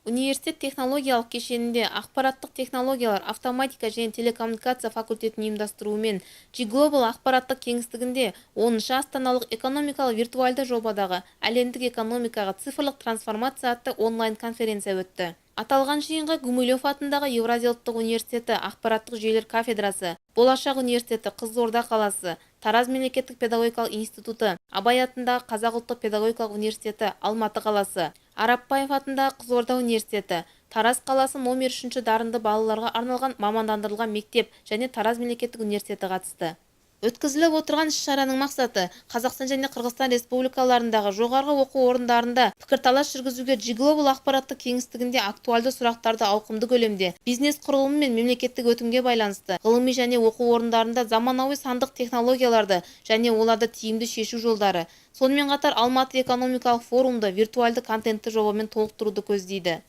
Университет технологиялық кешенінде ақпараттық технологиялар, автоматика және телекоммуникация факультетінің ұйымдастыруымен G-Global ақпараттық кеңістігінде 10-шы астаналық экономикалық виртуальды жобадағы әлемдік экономикаға цифрлық трансформация атты онлайн-конференция өтті. Аталған жиынға Гумилев атындағы Еуразия ұлттық университеті ақпараттық жүйелер кафедрасы, Болашақ университеті Қызылорда қаласы, Тараз мемлекеттік педагогикалық институты, Абай атындағы Қазақ ұлттық педагогикалық университеті Алматы қаласы, Арапбаев атындағы Қызылорда университеті, Тараз қаласы номер 3 дарынды балаларға арналған мамандандырылған мектеп және Тараз мемлекеттік университеті қатысты. Өткізіліп отырған іс-шараның мақсаты Қазақстан және Қырғызстан республикаларындағы жоғарғы оқу орындарында пікірталас жүргізуге G-Global ақпараттық кеңістігінде актуальды сұрақтарды ауқымды көлемде, бизнес құрылымы мен мемлекеттік өтімге байланысты, ғылыми және оқу орындарында заманауи сандық технологияларды және оларды тиімді шешу жолдары, сонымен қатар Алматы экономикалық форумды виртуальды контентті жобамен толықтыруды көздейді.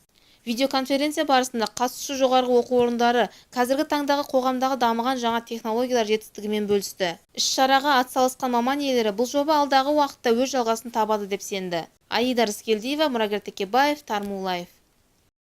Видеоконференция барысында қатысушы жоғарғы оқу орындары қазіргі таңдағы қоғамдағы дамыған жаңа технологиялар жетістігімен бөлісті. Іс-шараға атсалысқан маман иелері бұл жоба алдағы уақытта өз жалғасын табады деп сенді. Аида Рыскелдиева, Мұрагер Текебаев, Тармулаев.